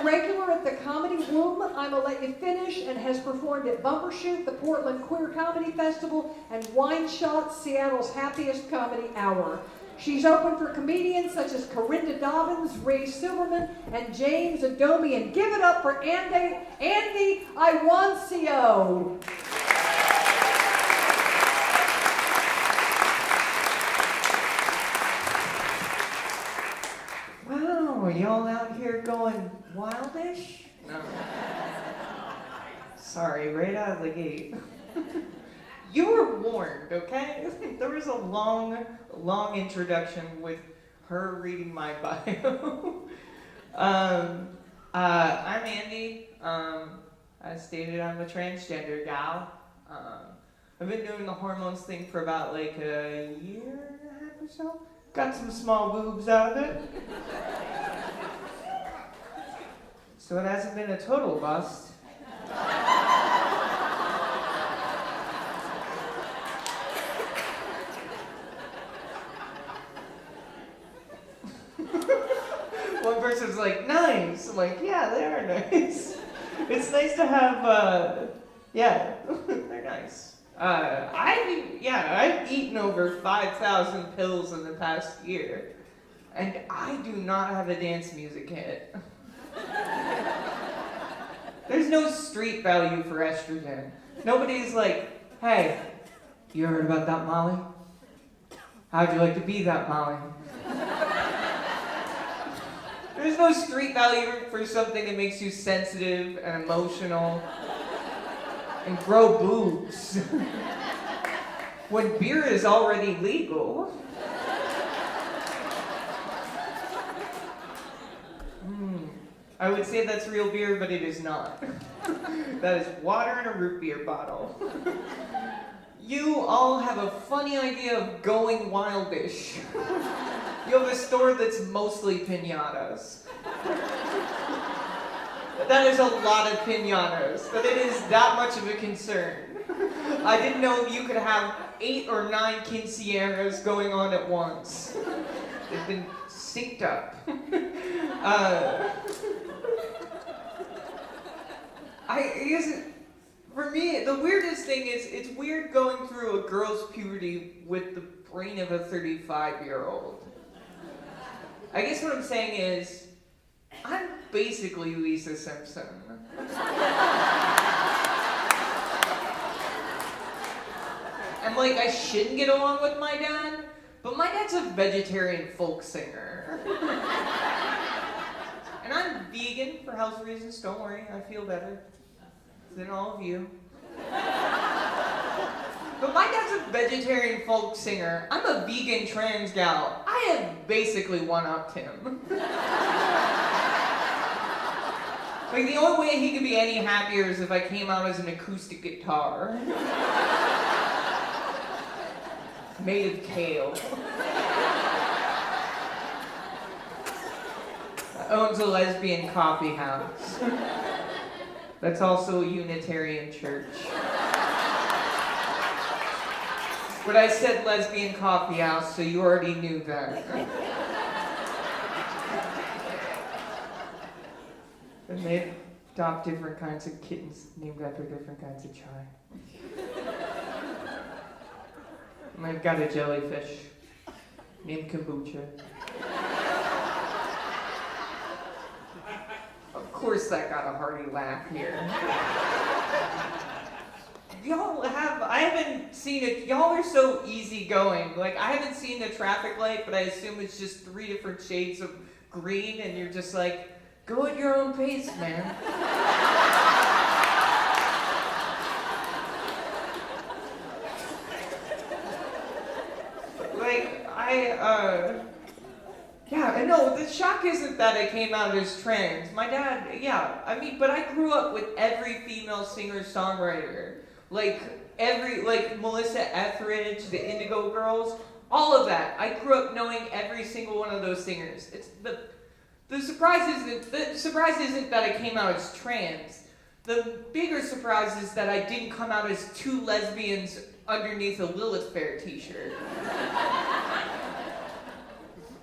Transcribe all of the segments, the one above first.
a regular at the Comedy Room, I'm gonna let you finish, and has performed at Bumbershoot, the Portland Queer Comedy Festival, and Wine Shot, Seattle's happiest comedy hour. She's open for comedians such as Corinda Dobbins, Ray Silverman, and James Adomian. Give it up for Andy Iwancio. Wow, are y'all out here going Wildish? No. Sorry, right out of the gate. You were warned, okay? There was a long introduction with her reading my bio. I'm Andy. As stated, I'm a transgender gal. I've been doing the hormones thing for about like a year and a half or so. Got some small boobs out of it. So it hasn't been a total bust. One person's like, nice. I'm like, yeah, they are nice. It's nice to have, yeah, they're nice. I've eaten over 5,000 pills in the past year, and I do not have a dance music hit. There's no street value for estrogen. Nobody's like, hey, you heard about that Molly? How'd you like to be that Molly? There's no street value for something that makes you sensitive and emotional and grow boobs when beer is already legal. I would say that's real beer, but it is not. That is water in a root beer bottle. You all have a funny idea of going Wildish. You have a store that's mostly piñatas. That is a lot of piñatas, but it is that much of a concern. I didn't know you could have 8 or 9 quinceañeras going on at once. They've been synced up. For me, the weirdest thing is, it's weird going through a girl's puberty with the brain of a 35-year-old. I guess what I'm saying is, I'm basically Lisa Simpson. And like, I shouldn't get along with my dad, but my dad's a vegetarian folk singer. And I'm vegan for health reasons, don't worry, I feel better than all of you. But my dad's a vegetarian folk singer. I'm a vegan trans gal. I have basically one-upped him. Like, the only way he could be any happier is if I came out as an acoustic guitar. Made of kale. Owns a lesbian coffee house. That's also a Unitarian church. But I said lesbian coffee house, so you already knew that. And they adopt different kinds of kittens named after different kinds of chai. And I've got a jellyfish named kombucha. Of course that got a hearty laugh here. I haven't seen it, y'all are so easygoing. Like, I haven't seen the traffic light, but I assume it's just 3 different shades of green, and you're just like, go at your own pace, man. Like, I know, the shock isn't that I came out as trans. My dad, but I grew up with every female singer-songwriter. Like Melissa Etheridge, the Indigo Girls, all of that. I grew up knowing every single one of those singers. It's the surprise isn't that I came out as trans. The bigger surprise is that I didn't come out as 2 lesbians underneath a Lilith Fair t-shirt.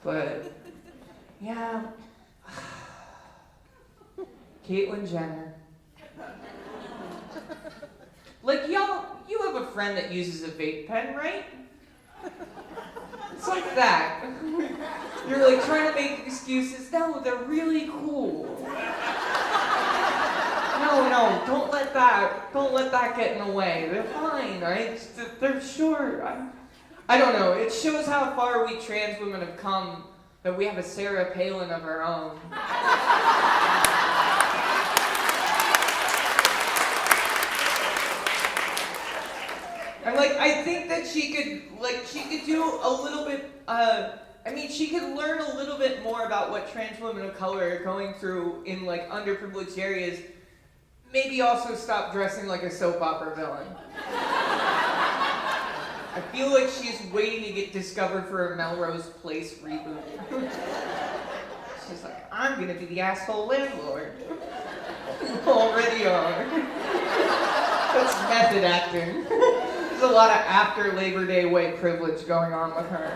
But, yeah. Caitlyn Jenner. Like, y'all, you have a friend that uses a vape pen, right? It's like that. You're like trying to make excuses. No, they're really cool. No, don't let that get in the way. They're fine, right? They're short. I don't know. It shows how far we trans women have come that we have a Sarah Palin of our own. I'm like, I think that she could do a little bit, she could learn a little bit more about what trans women of color are going through in, like, underprivileged areas. Maybe also stop dressing like a soap opera villain. I feel like she's waiting to get discovered for a Melrose Place reboot. She's like, I'm gonna be the asshole landlord. You already are. That's method acting. There's a lot of after Labor Day white privilege going on with her.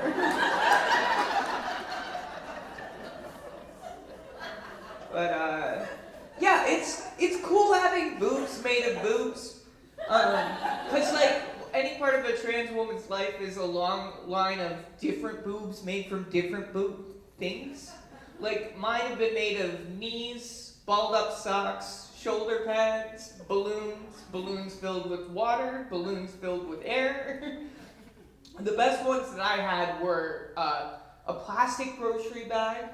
But, yeah, it's cool having boobs made of boobs. Cause like, any part of a trans woman's life is a long line of different boobs made from different boob things. Like, mine have been made of knees, balled up socks, shoulder pads, balloons filled with water, balloons filled with air. The best ones that I had were a plastic grocery bag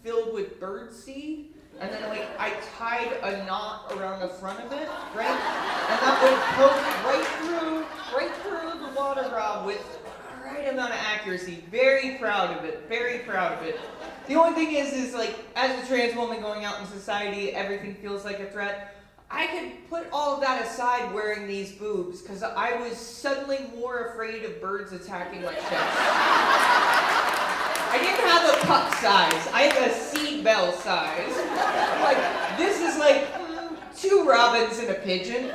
filled with birdseed, and then like I tied a knot around the front of it, right? And that would poke right through the water rod with the right amount of accuracy. Very proud of it, very proud of it. The only thing is like, as a trans woman going out in society, everything feels like a threat. I could put all of that aside wearing these boobs, because I was suddenly more afraid of birds attacking my chest. I didn't have a cup size, I had a seed bell size. I'm like, this is like 2 robins and a pigeon.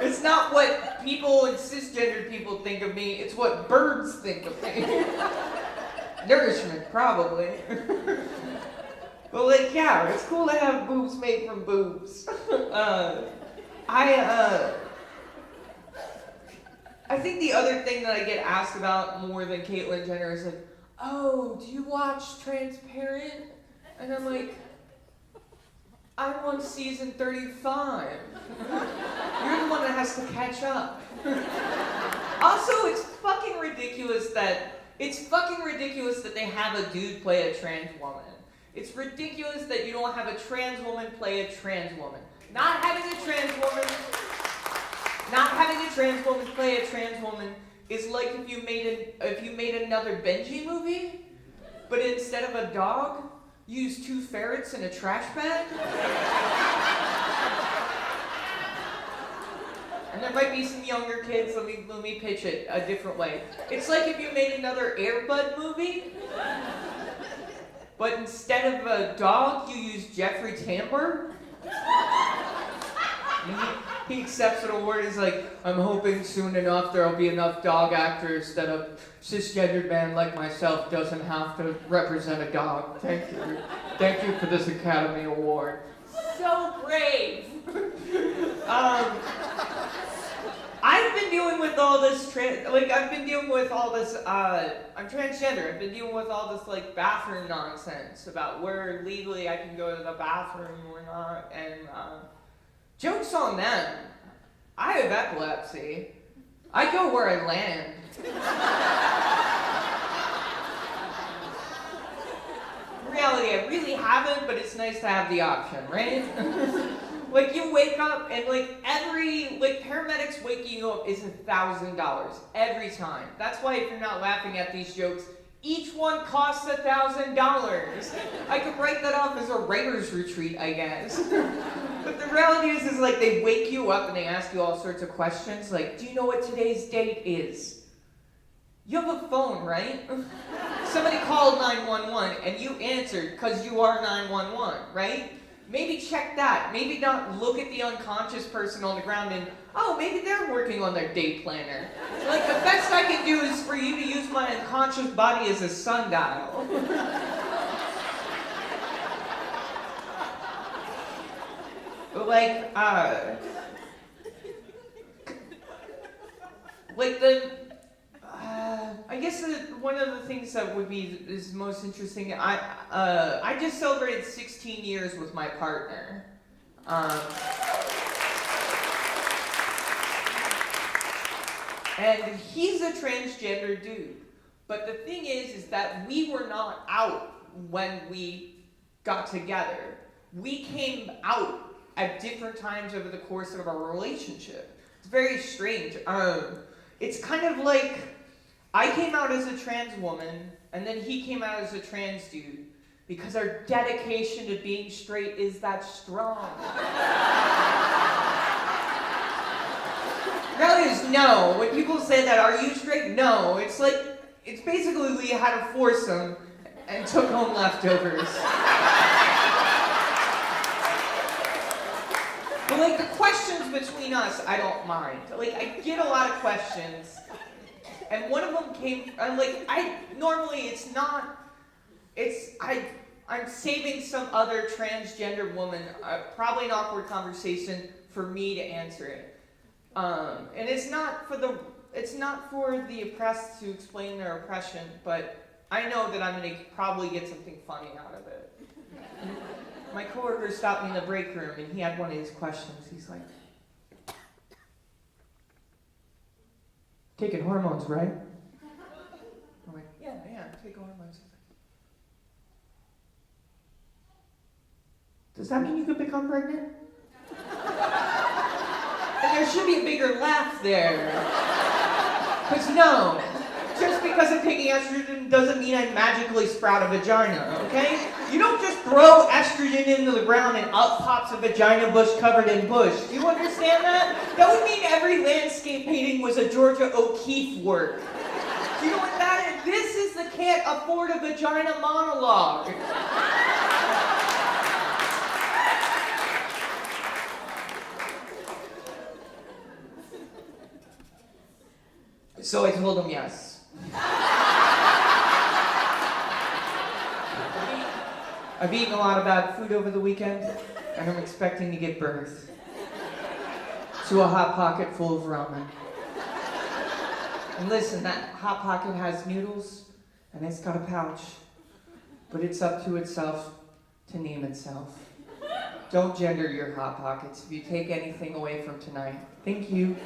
It's not what people and cisgendered people think of me, it's what birds think of me. Nourishment, probably. But like, yeah, it's cool to have boobs made from boobs. I think the other thing that I get asked about more than Caitlyn Jenner is like, oh, do you watch Transparent? And I'm like, I'm on season 35. You're the one that has to catch up. Also, it's fucking ridiculous that they have a dude play a trans woman. It's ridiculous that you don't have a trans woman play a trans woman. Not having a trans woman play a trans woman is like if you made another Benji movie, but instead of a dog, you use 2 ferrets in a trash bag. And there might be some younger kids, let me pitch it a different way. It's like if you made another Air Bud movie, but instead of a dog, you use Jeffrey Tambor. He accepts an award. He's like, I'm hoping soon enough there'll be enough dog actors that a cisgendered man like myself doesn't have to represent a dog. Thank you. Thank you for this Academy Award. So brave. I've been dealing with all this I'm transgender. I've been dealing with all this like bathroom nonsense about where legally I can go to the bathroom or not, and joke's on them. I have epilepsy. I go where I land. In reality, I really haven't, but it's nice to have the option, right? Like, you wake up and paramedics waking you up is $1,000 every time. That's why if you're not laughing at these jokes, each one costs $1,000. I could write that off as a writer's retreat, I guess. But the reality is like they wake you up and they ask you all sorts of questions, like, do you know what today's date is? You have a phone, right? Somebody called 911 and you answered because you are 911, right? Maybe check that. Maybe not look at the unconscious person on the ground and, oh, maybe they're working on their day planner. Like, the best I can do is for you to use my unconscious body as a sundial. I guess one of the things that is most interesting. I just celebrated 16 years with my partner. And he's a transgender dude. But the thing is that we were not out when we got together. We came out at different times over the course of our relationship. It's very strange. It's kind of like I came out as a trans woman, and then he came out as a trans dude, because our dedication to being straight is that strong. Really is no. When people say that, are you straight? No. It's basically we had a foursome and took home leftovers. But like the questions between us, I don't mind. Like I get a lot of questions, and one of them came. I'm saving some other transgender woman, probably an awkward conversation for me to answer it. And it's not for the oppressed to explain their oppression, but I know that I'm gonna probably get something funny out of it. My coworker stopped me in the break room, and he had one of his questions. He's like, "Taking hormones, right?" I'm like, "Yeah, take hormones." Does that mean you could become pregnant? And there should be a bigger laugh there. Because no, just because I'm taking estrogen doesn't mean I magically sprout a vagina, okay? You don't just throw estrogen into the ground and up pops a vagina bush covered in bush. Do you understand that? That would mean every landscape painting was a Georgia O'Keeffe work. Do you know what that is? This is the can't afford a vagina monologue. So I told him yes. I've eaten a lot of bad food over the weekend, and I'm expecting to give birth to a Hot Pocket full of ramen. And listen, that Hot Pocket has noodles, and it's got a pouch, but it's up to itself to name itself. Don't gender your Hot Pockets if you take anything away from tonight. Thank you.